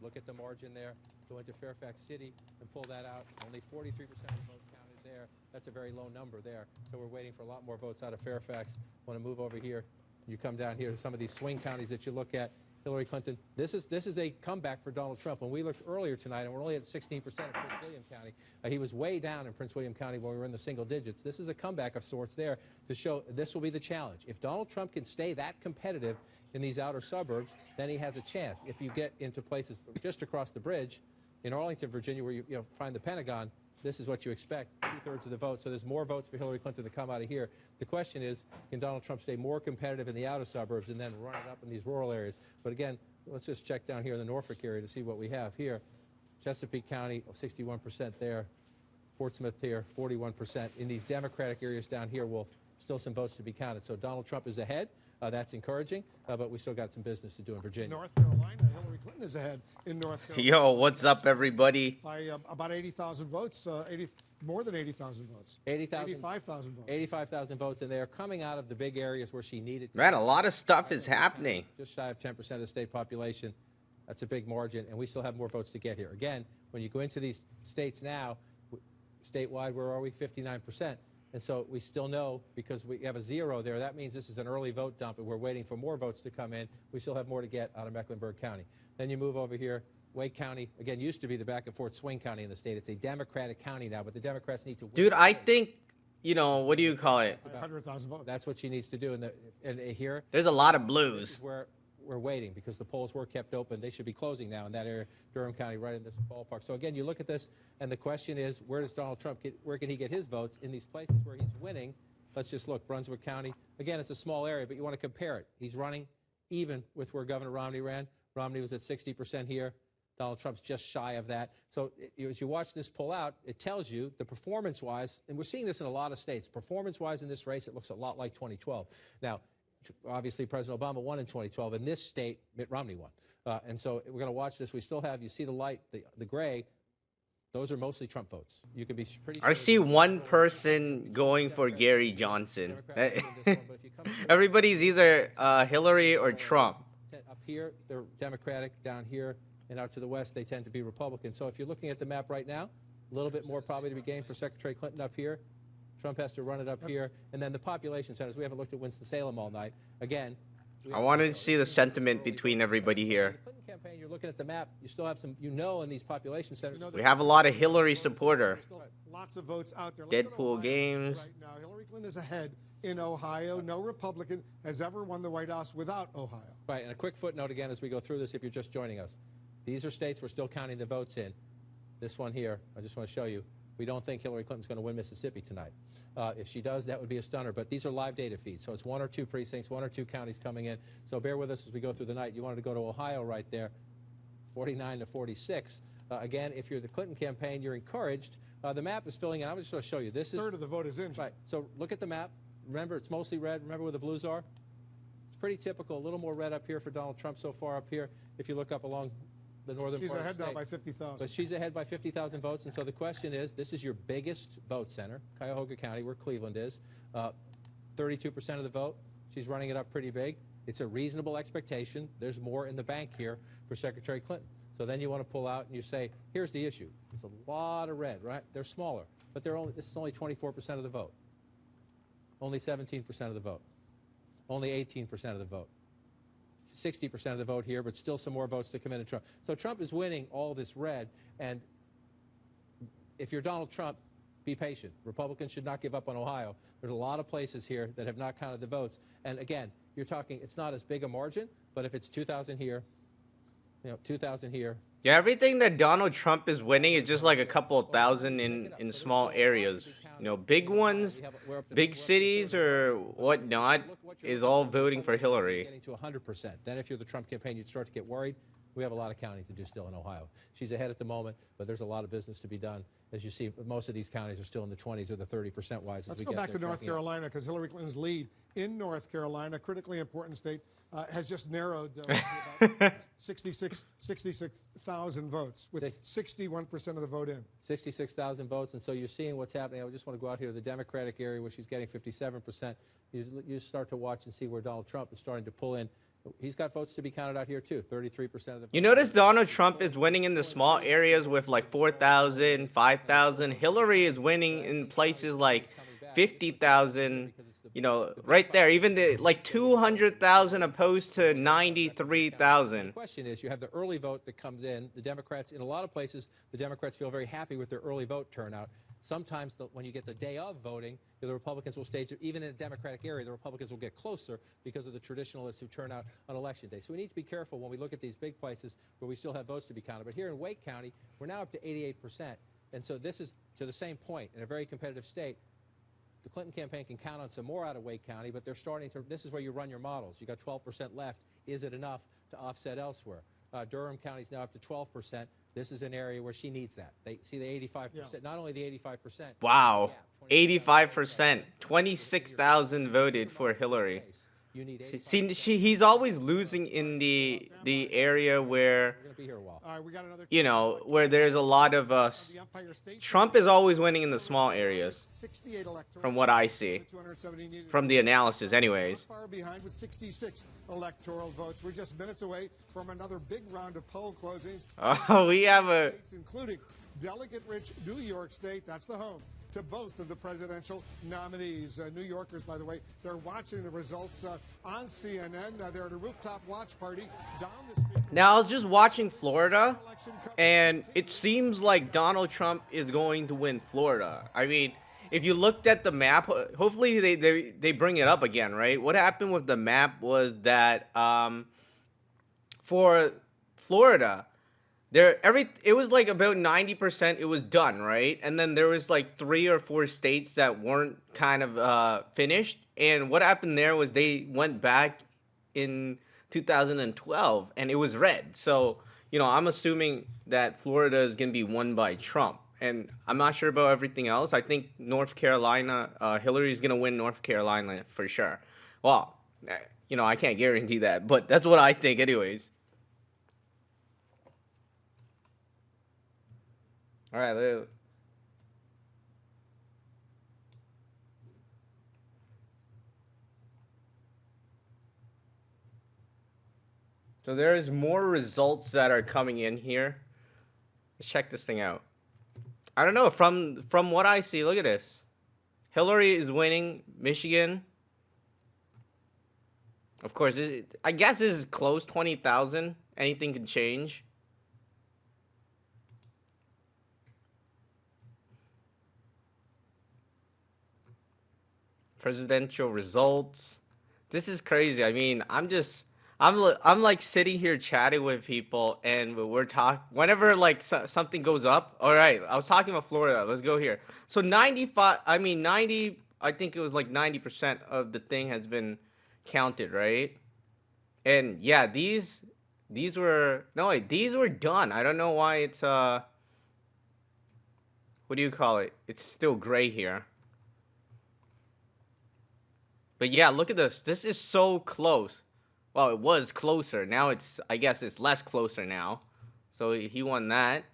Look at the margin there. Go into Fairfax City and pull that out. Only 43% of the vote counted there. That's a very low number there. So we're waiting for a lot more votes out of Fairfax. Want to move over here. You come down here to some of these swing counties that you look at. Hillary Clinton, this is a comeback for Donald Trump. When we looked earlier tonight, and we're only at 16% in Prince William County, he was way down in Prince William County when we were in the single digits. This is a comeback of sorts there to show this will be the challenge. If Donald Trump can stay that competitive in these outer suburbs, then he has a chance. If you get into places just across the bridge in Arlington, Virginia, where you find the Pentagon, this is what you expect, 2/3 of the vote. So there's more votes for Hillary Clinton to come out of here. The question is, can Donald Trump stay more competitive in the outer suburbs and then run it up in these rural areas? But again, let's just check down here in the Norfolk area to see what we have here. Chesapeake County, 61% there. Portsmouth here, 41%. In these Democratic areas down here, still some votes to be counted. So Donald Trump is ahead. That's encouraging, but we still got some business to do in Virginia. North Carolina, Hillary Clinton is ahead in North Carolina. Yo, what's up, everybody? By about 80,000 votes, more than 80,000 votes. 85,000 votes. 85,000 votes, and they are coming out of the big areas where she needed to. Man, a lot of stuff is happening. Just shy of 10% of the state population. That's a big margin, and we still have more votes to get here. Again, when you go into these states now, statewide, where are we? 59%. And so we still know, because we have a 0 there, that means this is an early vote dump, and we're waiting for more votes to come in. We still have more to get out of Mecklenburg County. Then you move over here. Wake County, again, used to be the back and forth swing county in the state. It's a Democratic county now, but the Democrats need to win. Dude, I think, what do you call it? 100,000 votes. That's what she needs to do. And here, There's a lot of this blues. is where we're waiting, because the polls were kept open. They should be closing now in that area, Durham County, right in this ballpark. So again, you look at this, and the question is, where does Donald Trump where can he get his votes in these places where he's winning? Let's just look. Brunswick County, again, it's a small area, but you want to compare it. He's running even with where Governor Romney ran. Romney was at 60% here. Donald Trump's just shy of that. So as you watch this pull out, it tells you the performance-wise, and we're seeing this in a lot of states, performance-wise in this race, it looks a lot like 2012. Now, obviously, President Obama won in 2012. In this state, Mitt Romney won. And so we're going to watch this. We still have, you see the light, the gray, those are mostly Trump votes. You can be pretty sure. I see one person going for Gary Johnson. Everybody's either Hillary or Trump. Up here, they're Democratic. Down here and out to the west, they tend to be Republican. So if you're looking at the map right now, a little bit more probably to be gained for Secretary Clinton up here. Trump has to run it up here. And then the population centers. We haven't looked at Winston-Salem all night. Again, I wanted to see the sentiment between everybody here. The Clinton campaign, you're looking at the map. You still have some, in these population centers. We have a lot of Hillary supporter. Lots of votes out there. Deadpool games. Right now, Hillary Clinton is ahead in Ohio. No Republican has ever won the White House without Ohio. Right, and a quick footnote again as we go through this, if you're just joining us. These are states we're still counting the votes in. This one here, I just want to show you. We don't think Hillary Clinton's going to win Mississippi tonight. If she does, that would be a stunner. But these are live data feeds, so it's 1 or 2 precincts, 1 or 2 counties coming in. So bear with us as we go through the night. You wanted to go to Ohio right there, 49 to 46. Again, if you're the Clinton campaign, you're encouraged. The map is filling in. I'm just going to show you. This is A third of the vote is in. right. So look at the map. Remember, it's mostly red. Remember where the blues are? It's pretty typical. A little more red up here for Donald Trump so far up here. If you look up along the northern She's part ahead of the now state. by 50,000. But she's ahead by 50,000 votes, and so the question is, this is your biggest vote center, Cuyahoga County, where Cleveland is. 32% of the vote. She's running it up pretty big. It's a reasonable expectation. There's more in the bank here for Secretary Clinton. So then you want to pull out and you say, here's the issue. It's a lot of red, right? They're smaller, but this is only 24% of the vote. Only 17% of the vote. Only 18% of the vote. 60% of the vote here, but still some more votes to come in. Trump. So Trump is winning all this red, and if you're Donald Trump, be patient. Republicans should not give up on Ohio. There's a lot of places here that have not counted the votes. And again, you're talking, it's not as big a margin, but if it's 2,000 here, 2,000 here. Yeah, everything that Donald Trump is winning is just like a couple thousand in small areas. Big ones, big cities or whatnot is all voting for Hillary. Getting to 100%. Then if you're the Trump campaign, you'd start to get worried. We have a lot of counting to do still in Ohio. She's ahead at the moment, but there's a lot of business to be done. As you see, most of these counties are still in the 20s or the 30% wise. Let's go back to North Carolina, because Hillary Clinton's lead in North Carolina, critically important state, has just narrowed to about 66,000 votes, with 61% of the vote in. 66,000 votes, and so you're seeing what's happening. I just want to go out here to the Democratic area where she's getting 57%. You start to watch and see where Donald Trump is starting to pull in He's got votes to be counted out here too. 33% of the. You notice Donald Trump is winning in the small areas with like 4,000, 5,000. Hillary is winning in places like 50,000. You know, right there, even the like 200,000 opposed to 93,000. The question is, you have the early vote that comes in. The Democrats, in a lot of places, the Democrats feel very happy with their early vote turnout. Sometimes when you get the day of voting, the Republicans will stage it. Even in a Democratic area, the Republicans will get closer because of the traditionalists who turn out on Election Day. So we need to be careful when we look at these big places where we still have votes to be counted. But here in Wake County, we're now up to 88%. And so this is to the same point. In a very competitive state, the Clinton campaign can count on some more out of Wake County, but they're starting to, this is where you run your models. You got 12% left. Is it enough to offset elsewhere? Durham County is now up to 12%. This is an area where she needs that. They see the 85%, Yeah. not only the 85%. Wow, 85%, 26,000 voted for Hillary. You need See, he's always losing in the area where, We're going to be here a while. All right, we got another you know, where there's a lot of the Empire State Trump is always winning in the small areas, 68 electoral from what I see, 270 needed. from the analysis anyways. Not far behind with 66 electoral votes. We're just minutes away from another big round of poll closings. Oh, we have a, States, including delegate-rich New York State. That's the home to both of the presidential nominees. New Yorkers, by the way, they're watching the results on CNN. They're at a rooftop watch party down the street. now I was just watching Florida, Election coverage and it seems like Donald Trump is going to win Florida. I mean, if you looked at the map, hopefully they bring it up again, right? What happened with the map was that for Florida, it was like about 90% it was done, right? And then there was like 3 or 4 states that weren't kind of finished. And what happened there was they went back in 2012 and it was red. So, you know, I'm assuming that Florida is going to be won by Trump. And I'm not sure about everything else. I think North Carolina, Hillary's going to win North Carolina for sure. Well, you know, I can't guarantee that, but that's what I think anyways. All right. So there's more results that are coming in here. Let's check this thing out. I don't know, from what I see, look at this. Hillary is winning Michigan. Of course, I guess this is close, 20,000. Anything can change. Presidential results. This is crazy. I mean, I'm like sitting here chatting with people, and we're talking whenever like something goes up. All right, I was talking about Florida. Let's go here. So 90. I think it was like 90% of the thing has been counted, right? And yeah, these were these were done. I don't know why it's what do you call it? It's still gray here. But yeah, look at this. This is so close. Well, it was closer. Now I guess it's less closer now. So he won that.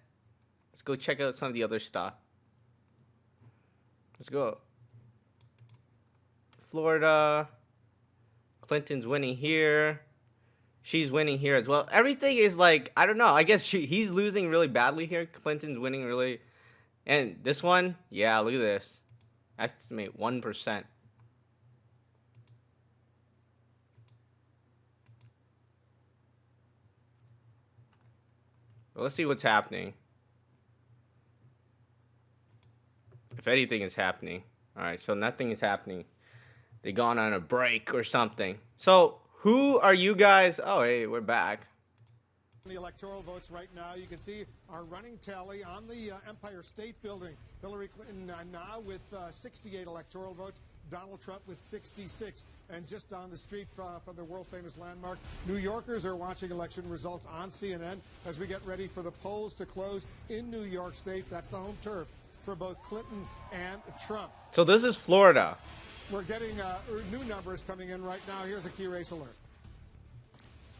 Let's go check out some of the other stuff. Let's go. Florida. Clinton's winning here. She's winning here as well. Everything is like, I don't know. I guess he's losing really badly here. Clinton's winning really. And this one, yeah, look at this. Estimate 1%. Well, let's see what's happening. If anything is happening. All right, so nothing is happening. They gone on a break or something. So who are you guys? Oh, hey, we're back. The electoral votes right now, you can see our running tally on the Empire State Building. Hillary Clinton now with 68 electoral votes. Donald Trump with 66. And just down the street from the world-famous landmark, New Yorkers are watching election results on CNN as we get ready for the polls to close in New York State. That's the home turf for both Clinton and Trump. So this is Florida. We're getting new numbers coming in right now. Here's a key race alert.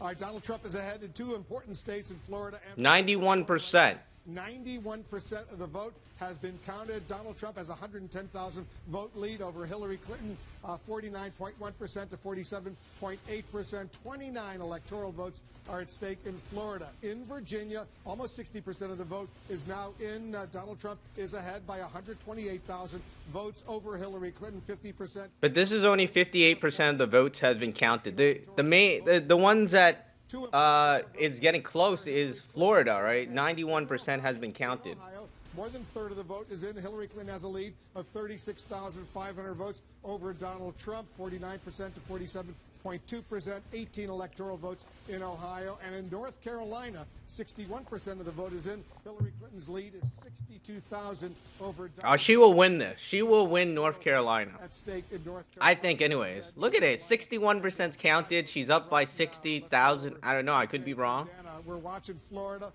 All right, Donald Trump is ahead in 2 important states in Florida and 91%. 91% of the vote has been counted. Donald Trump has a 110,000 vote lead over Hillary Clinton, 49.1% to 47.8%. 29 electoral votes are at stake in Florida. In Virginia, almost 60% of the vote is now in. Donald Trump is ahead by 128,000 votes over Hillary Clinton, 50%. But this is only 58% of the votes has been counted. The ones that is getting close is Florida, right? 91% has been counted. Ohio, more than a third of the vote is in. Hillary Clinton has a lead of 36,500 votes over Donald Trump, 49% to 47.2%, 18 electoral votes in Ohio. And in North Carolina, 61% of the vote is in. Hillary Clinton's lead is 62,000 over Donald She will win this. She will win North Carolina. at stake in North I Carolina. think anyways. Look at it. 61% counted. She's up by 60,000. I don't know. I could be wrong. We're watching Florida.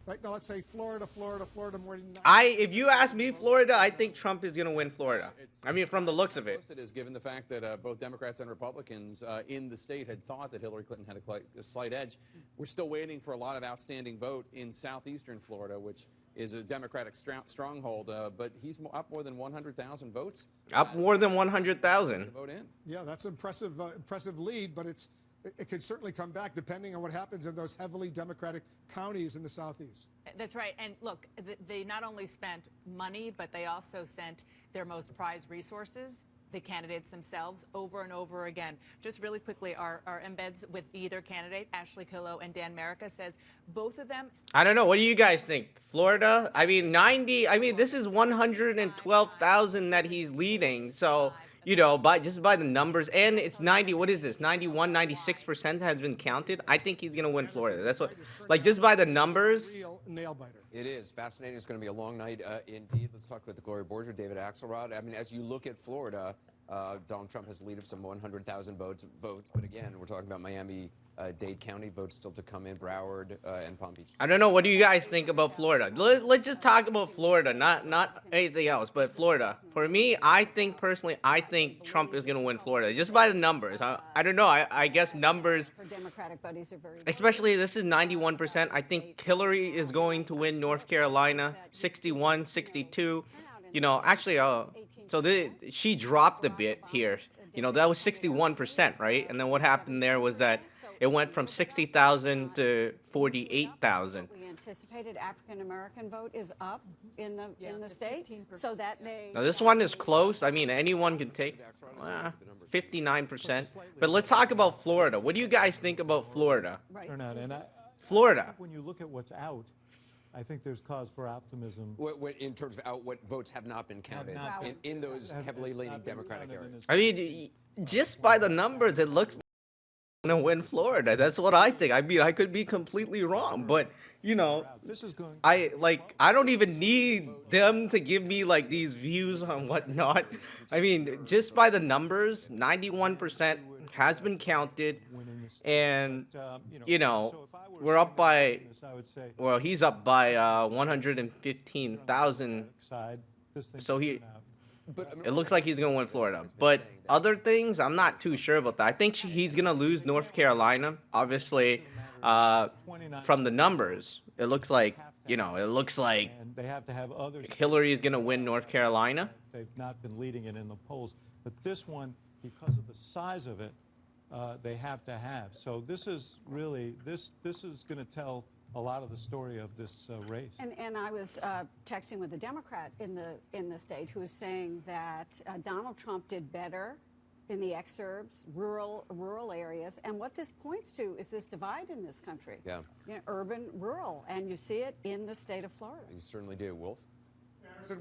Right now, let's say Florida more than If you ask me, Florida, I think Trump is going to win Florida. I mean, from the looks of it. It is, given the fact that both Democrats and Republicans in the state had thought that Hillary Clinton had a slight edge. We're still waiting for a lot of outstanding vote in southeastern Florida, which is a Democratic stronghold, but he's up more than 100,000 votes. Up more than 100,000. Vote in. Yeah, that's impressive lead, but it could certainly come back depending on what happens in those heavily Democratic counties in the southeast. That's right. And look, they not only spent money, but they also sent their most prized resources, the candidates themselves, over and over again. Just really quickly, our embeds with either candidate, Ashley Killow and Dan Merica, says both of them. I don't know. What do you guys think? Florida? I mean, this is 112,000 that he's leading. So, you know, just by the numbers, and it's 90, what is this? 91, 96% has been counted. I think he's going to win Florida. That's what, like, just by the numbers. Real nail biter. It is fascinating. It's going to be a long night indeed. Let's talk with the Gloria Borger, David Axelrod. I mean, as you look at Florida, Donald Trump has a lead of some 100,000 votes. But again, we're talking about Miami-Dade County votes still to come in, Broward and Palm Beach. I don't know. What do you guys think about Florida? Let's just talk about Florida, not anything else, but Florida. For me, I think Trump is going to win Florida, just by the numbers. I don't know. I guess numbers. Her Democratic buddies are very. Especially, this is 91%. I think Hillary is going to win North Carolina, 61, 62. You know, actually, she dropped a bit here. You know, that was 61%, right? And then what happened there was that it went from 60,000 to 48,000. We anticipated African American vote is up in the state, 15%. so that may. Now, this one is close. I mean, anyone can take 59%. But let's talk about Florida. What do you guys think about Florida? Right. turnout. And Florida. when you look at what's out, I think there's cause for optimism. In terms of what votes have not been counted not been- in those heavily It's leaning not been Democratic counted in areas. this- I mean, just by the numbers, it looks going to win Florida. That's what I think. I mean, I could be completely wrong, but, you know, This is going. I don't even need them to give me like these views on whatnot. I mean, just by the numbers, 91% has been counted, and you know, so if I were we're up by, saying this, I would say well, he's up by 115,000. side. This thing So he- turn out. But I mean, It looks like he's gonna win Florida, but other things, I'm not too sure about that. I think he's gonna lose North Carolina. Obviously, from the numbers, it looks like, you know, And they have to have others. Hillary is gonna win North Carolina. They've not been leading it in the polls, but this one, because of the size of it, they have to have. So this is really this is going to tell a lot of the story of this race. And I was texting with a Democrat in the state who was saying that Donald Trump did better in the exurbs, rural areas, and what this points to is this divide in this country. Yeah. You know, urban, rural, and you see it in the state of Florida. you certainly do, Wolf.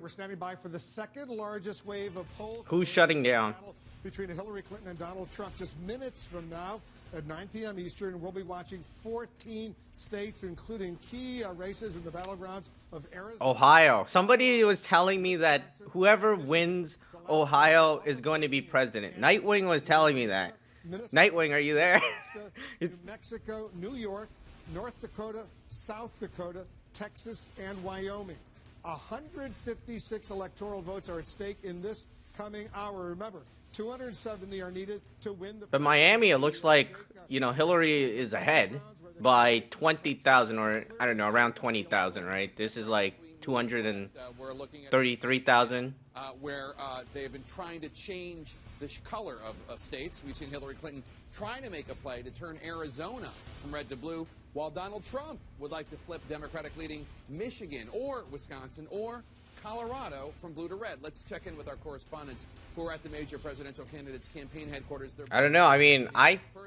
We're standing by for the second largest wave of poll. Who's shutting down? Battle between Hillary Clinton and Donald Trump just minutes from now at 9 p.m. Eastern. We'll be watching 14 states, including key races in the battlegrounds of Arizona. Ohio. Somebody was telling me that whoever wins Ohio is going to be president. Nightwing was telling me that. Minnesota, Nightwing, are you there? Nebraska, New Mexico, New York, North Dakota, South Dakota, Texas, and Wyoming. 156 electoral votes are at stake in this coming hour. Remember, 270 are needed to win the. But Miami, it looks like, you know, Hillary is ahead. by 20,000, or I don't know, around 20,000, right? This is like 233,000. Where they have been trying to change the color of states. We've seen Hillary Clinton trying to make a play to turn Arizona from red to blue, while Donald Trump would like to flip Democratic-leading Michigan or Wisconsin or Colorado from blue to red. Let's check in with our correspondents who are at the major presidential candidates' campaign headquarters. I don't know. I mean,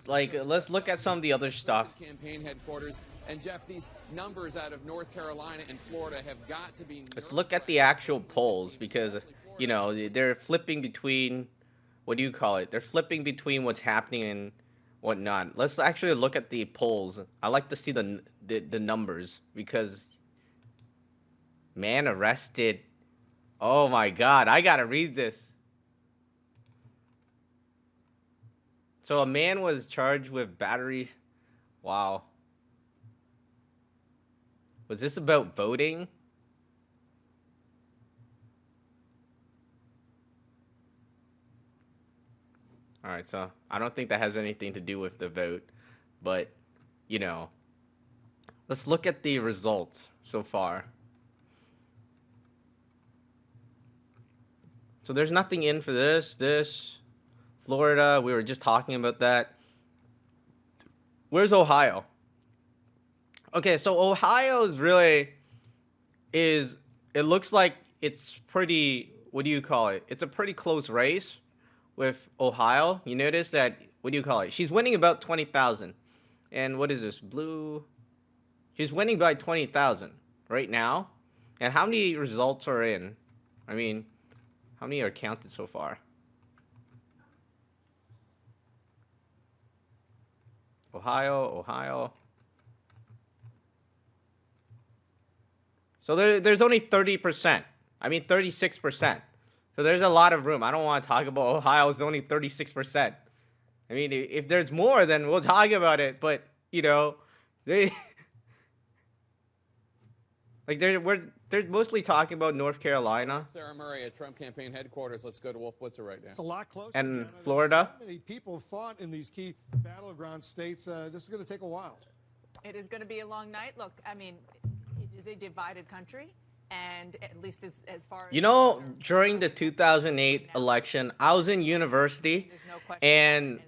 let's look at some of the other stuff. Campaign headquarters. And Jeff, these numbers out of North Carolina and Florida have got to be... Let's look at the actual polls, because, you know, they're flipping between, what do you call it? They're flipping between what's happening and whatnot. Let's actually look at the polls. I like to see the numbers, because man arrested. Oh my God, I gotta read this. So a man was charged with battery. Wow. Was this about voting? All right, so I don't think that has anything to do with the vote, but, you know, let's look at the results so far. So there's nothing in for this. Florida, we were just talking about that. Where's Ohio? Okay, so Ohio is really, it looks like it's pretty, what do you call it? It's a pretty close race with Ohio. You notice that, what do you call it? She's winning about 20,000. And what is this? Blue. She's winning by 20,000 right now. And how many results are in? I mean, how many are counted so far? Ohio. So there's only 30%. I mean 36%. So there's a lot of room. I don't want to talk about Ohio. It's only 36%. I mean, if there's more, then we'll talk about it. But, you know, they're mostly talking about North Carolina. Sarah Murray at Trump campaign headquarters. Let's go to Wolf Blitzer right now. It's a lot closer. And Florida. So many people fought in these key battleground states. This is going to take a while. It is going to be a long night. Look, I mean, it is a divided country, and at least as far as... You know, during the 2008 election, I was in university, and,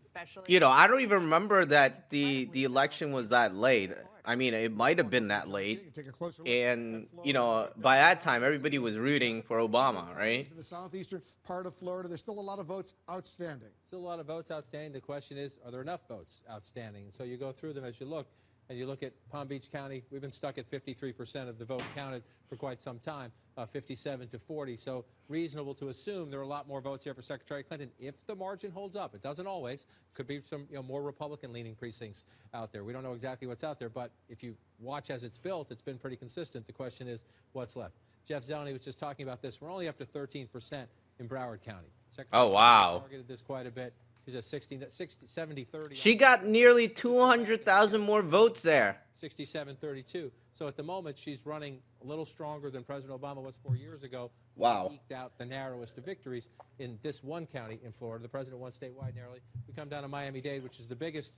you know, I don't even remember that the election was that late. I mean, it might have been that late, and, you know, by that time, everybody was rooting for Obama, right? In the southeastern part of Florida, there's still a lot of votes outstanding. Still a lot of votes outstanding. The question is, are there enough votes outstanding? So you go through them as you look, and you look at Palm Beach County. We've been stuck at 53% of the vote counted for quite some time, 57 to 40. So reasonable to assume there are a lot more votes here for Secretary Clinton if the margin holds up. It doesn't always. Could be some more Republican-leaning precincts out there. We don't know exactly what's out there, but if you watch as it's built, it's been pretty consistent. The question is, what's left? Jeff Zeleny was just talking about this. We're only up to 13% in Broward County. Oh, wow. Targeted this quite a bit. She's at 70-30. She got nearly 200,000 more votes there. 67-32. So at the moment, she's running a little stronger than President Obama was 4 years ago. Wow. He eked out the narrowest of victories in this one county in Florida. The president won statewide narrowly. We come down to Miami-Dade, which is the biggest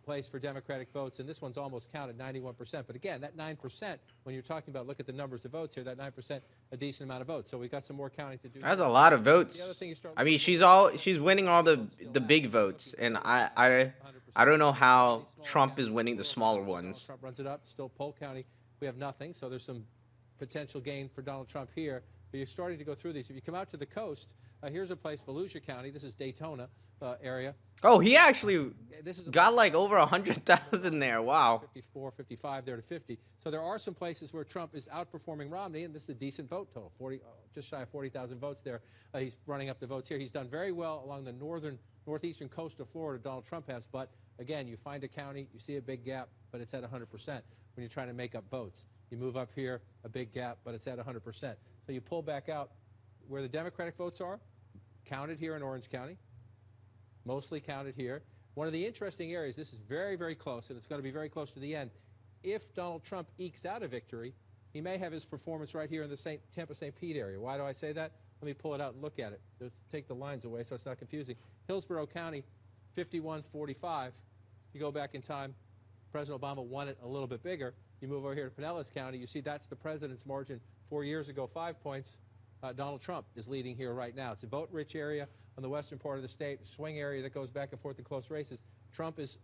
place for Democratic votes, and this one's almost counted, 91%. But again, that 9%, when you're talking about, look at the numbers of votes here, that 9%, a decent amount of votes. So we've got some more counting to do. That's a lot of votes. The other thing you start I mean, she's winning all the big votes, and I don't know how Trump is winning the smaller ones. Trump runs it up. Still, Polk County, we have nothing, so there's some potential gain for Donald Trump here. But you're starting to go through these. If you come out to the coast, here's a place, Volusia County. This is Daytona area. Oh, he actually This is got like over 100,000 there. Wow. 54, 55, there to 50. So there are some places where Trump is outperforming Romney, and this is a decent vote total, just shy of 40,000 votes there. He's running up the votes here. He's done very well along the northeastern coast of Florida, Donald Trump has. But, again, you find a county, you see a big gap, but it's at 100% when you're trying to make up votes. You move up here, a big gap, but it's at 100%. So you pull back out where the Democratic votes are, counted here in Orange County, mostly counted here. One of the interesting areas, this is very, very close, and it's going to be very close to the end. If Donald Trump ekes out a victory, he may have his performance right here in the Tampa-St. Pete area. Why do I say that? Let me pull it out and look at it. Let's take the lines away so it's not confusing. Hillsborough County, 51-45. You go back in time, President Obama won it a little bit bigger. You move over here to Pinellas County, you see that's the president's margin 4 years ago, 5 points. Donald Trump is leading here right now. It's a vote-rich area on the western part of the state, a swing area that goes back and forth in close races. Trump is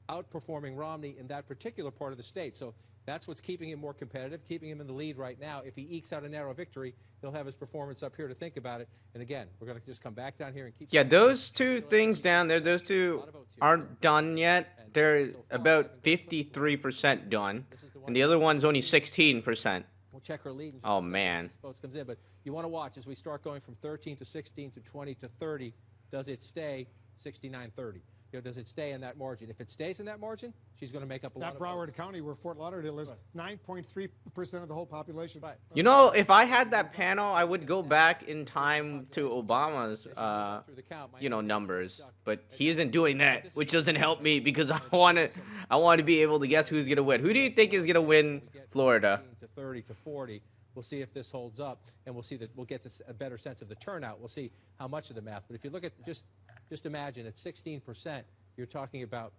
outperforming Romney in that particular part of the state. So that's what's keeping him more competitive, keeping him in the lead right now. If he ekes out a narrow victory, he'll have his performance up here to think about it. And again, we're going to just come back down here and keep... Yeah, those two things down there, those two aren't done yet. They're about 53% done, and the other one's only 16%. We'll check her lead. Oh, man. Votes comes in, but you want to watch as we start going from 13 to 16 to 20 to 30. Does it stay 69-30? Does it stay in that margin? If it stays in that margin, she's going to make up a lot of votes. Broward County, where Fort Lauderdale is, 9.3% of the whole population. Right. You know, if I had that panel, I would go back in time to Obama's, numbers. But he isn't doing that, which doesn't help me because I want to be able to guess who's going to win. Who do you think is going to win Florida? To 30 to 40. We'll see if this holds up, and we'll see that we'll get to a better sense of the turnout. We'll see how much of the math. But if you look at just imagine at 16%, you're talking about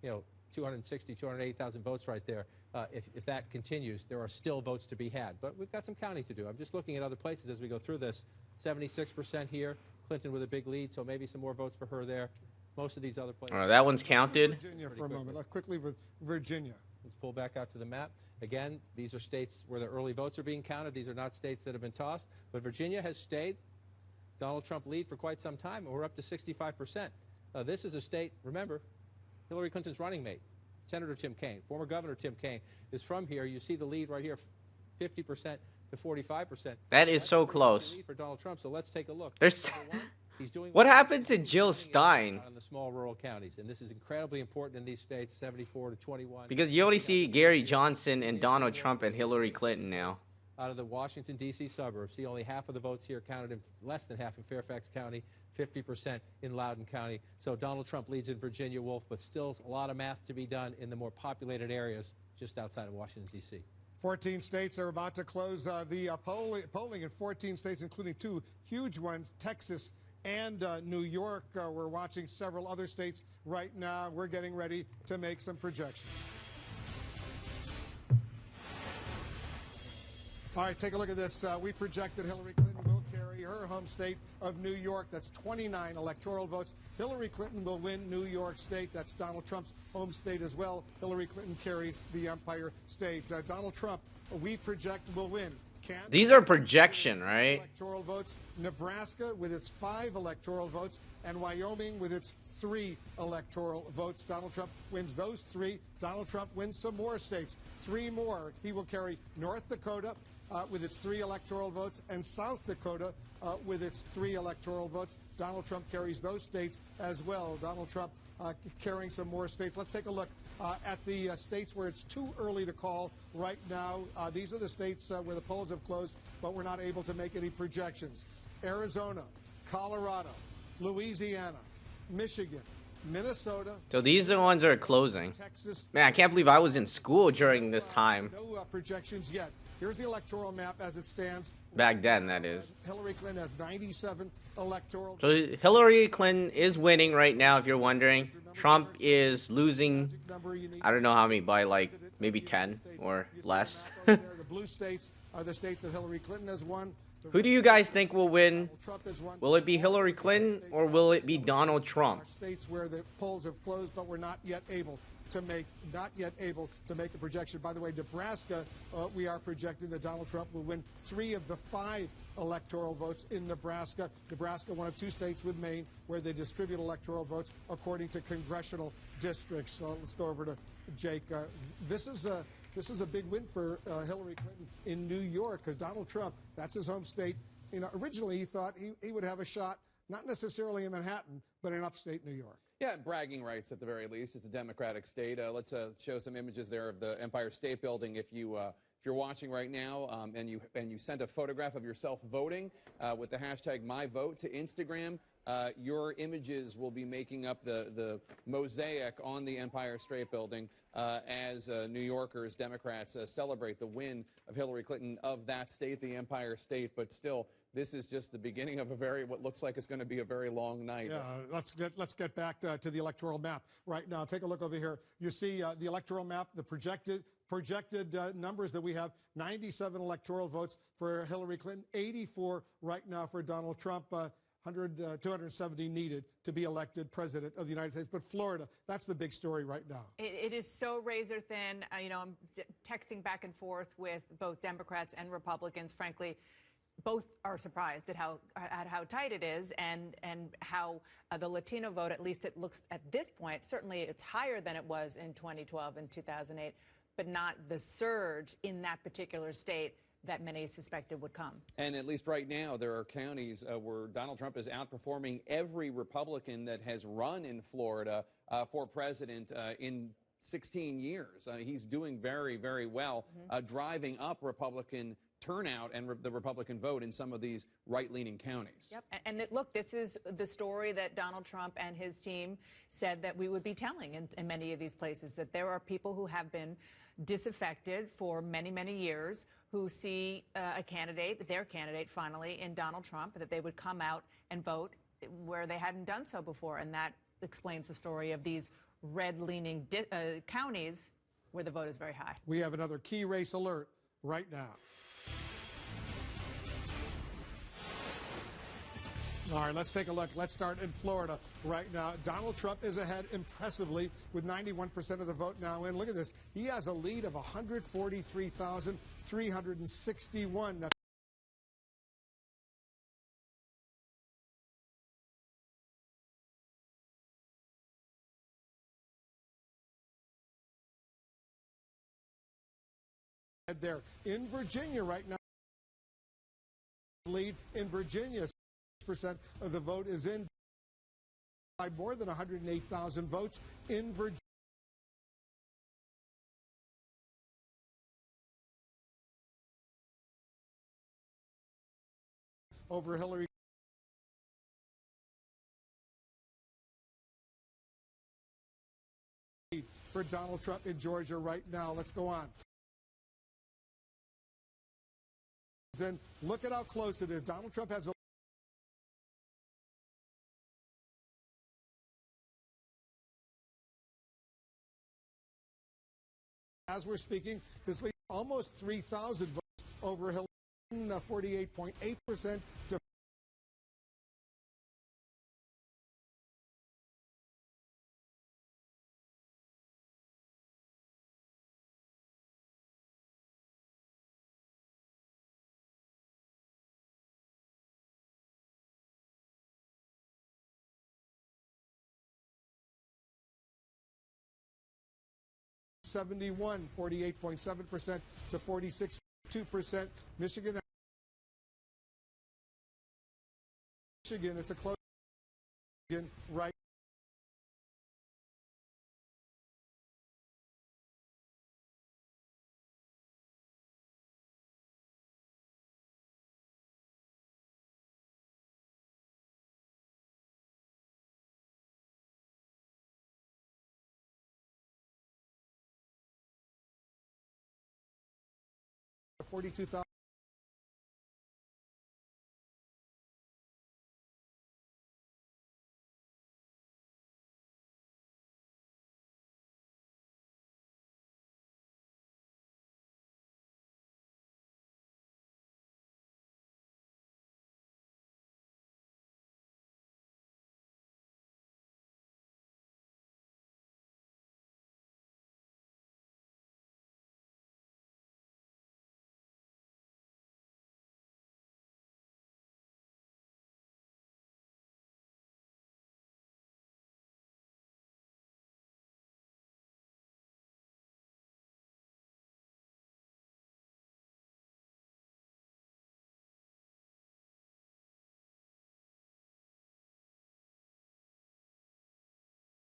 260, 280,000 votes right there. If that continues, there are still votes to be had. But we've got some counting to do. I'm just looking at other places as we go through this. 76% here, Clinton with a big lead, so maybe some more votes for her there. Most of these other places. Oh, that one's counted. Virginia for a moment. Quickly with Virginia. Let's pull back out to the map. Again, these are states where the early votes are being counted. These are not states that have been tossed. But Virginia has stayed Donald Trump lead for quite some time, and we're up to 65%. This is a state, remember, Hillary Clinton's running mate, Senator Tim Kaine, former Governor Tim Kaine, is from here. You see the lead right here, 50% to 45%. That is so close. Lead for Donald Trump, so let's take a look. There's... He's doing What happened to Jill Stein? In the small rural counties, and this is incredibly important in these states, 74 to 21. Because you only see Gary Johnson and Donald Trump and Hillary Clinton now. Out of the Washington, D.C. suburbs, see only half of the votes here counted in, less than half in Fairfax County, 50% in Loudoun County. So Donald Trump leads in Virginia, Wolf, but still a lot of math to be done in the more populated areas just outside of Washington, D.C. 14 states are about to close the polling in 14 states, including two huge ones, Texas and New York. We're watching several other states right now. We're getting ready to make some projections. All right, take a look at this. We project that Hillary Clinton will carry her home state of New York. That's 29 electoral votes. Hillary Clinton will win New York State. That's Donald Trump's home state as well. Hillary Clinton carries the Empire State. Donald Trump, we project, will win. These are projection, right? Electoral votes. Nebraska with its 5 electoral votes, and Wyoming with its 3 electoral votes. Donald Trump wins those 3. Donald Trump wins some more states, 3 more. He will carry North Dakota with its 3 electoral votes, and South Dakota with its 3 electoral votes. Donald Trump carries those states as well. Donald Trump carrying some more states. Let's take a look at the states where it's too early to call right now. These are the states where the polls have closed, but we're not able to make any projections. Arizona, Colorado, Louisiana, Michigan, Minnesota. So these are the ones that are closing. Texas. Man, I can't believe I was in school during this time. No projections yet. Here's the electoral map as it stands. Back then, that is. Hillary Clinton has 97 electoral. So Hillary Clinton is winning right now, if you're wondering. Trump is losing, I don't know how many, by like maybe 10 or less. The blue states are the states that Hillary Clinton has won. Who do you guys think will win? Will it be Hillary Clinton or will it be Donald Trump? States where the polls have closed, but we're not yet able to make a projection. By the way, Nebraska, we are projecting that Donald Trump will win 3 of the 5 electoral votes in Nebraska. Nebraska, one of 2 states with Maine, where they distribute electoral votes according to congressional districts. So let's go over to Jake. This is a big win for Hillary Clinton in New York, because Donald Trump, that's his home state. Originally he thought he would have a shot, not necessarily in Manhattan, but in upstate New York. Yeah, bragging rights at the very least. It's a Democratic state. Let's show some images there of the Empire State Building. If you're watching right now and you sent a photograph of yourself voting with the hashtag #MyVote to Instagram, your images will be making up the mosaic on the Empire State Building as New Yorkers, Democrats celebrate the win of Hillary Clinton of that state, the Empire State. But still, this is just the beginning of what looks like it's going to be a very long night. Yeah, let's get back to the electoral map right now. Take a look over here. You see the electoral map, the projected numbers that we have: 97 electoral votes for Hillary Clinton, 84 right now for Donald Trump. 270 needed to be elected president of the United States. But Florida, that's the big story right now. It is so razor thin. I'm texting back and forth with both Democrats and Republicans. Frankly, both are surprised at how tight it is, and how the Latino vote, at least it looks at this point, certainly it's higher than it was in 2012 and 2008, but not the surge in that particular state that many suspected would come. And at least right now, there are counties where Donald Trump is outperforming every Republican that has run in Florida for president in 16 years. He's doing very, very well, driving up Republican turnout and the Republican vote in some of these right-leaning counties. Yep. And look, this is the story that Donald Trump and his team said that we would be telling in many of these places, that there are people who have been disaffected for many, many years, who see their candidate finally in Donald Trump, that they would come out and vote where they hadn't done so before. And that explains the story of these red-leaning counties where the vote is very high. We have another key race alert right now. All right, let's take a look. Let's start in Florida right now. Donald Trump is ahead impressively with 91% of the vote now in. Look at this. He has a lead of 143,361. That's there. In Virginia right now, lead in Virginia. Percent of the vote is in by more than 108,000 votes in Virginia. Over Hillary for Donald Trump in Georgia right now. Let's go on. Then look at how close it is. Donald Trump has a as we're speaking, this leads almost 3,000 votes over Hillary, 48.8% to 71, 48.7% to 46.2%. Michigan, it's a close right. $42,000.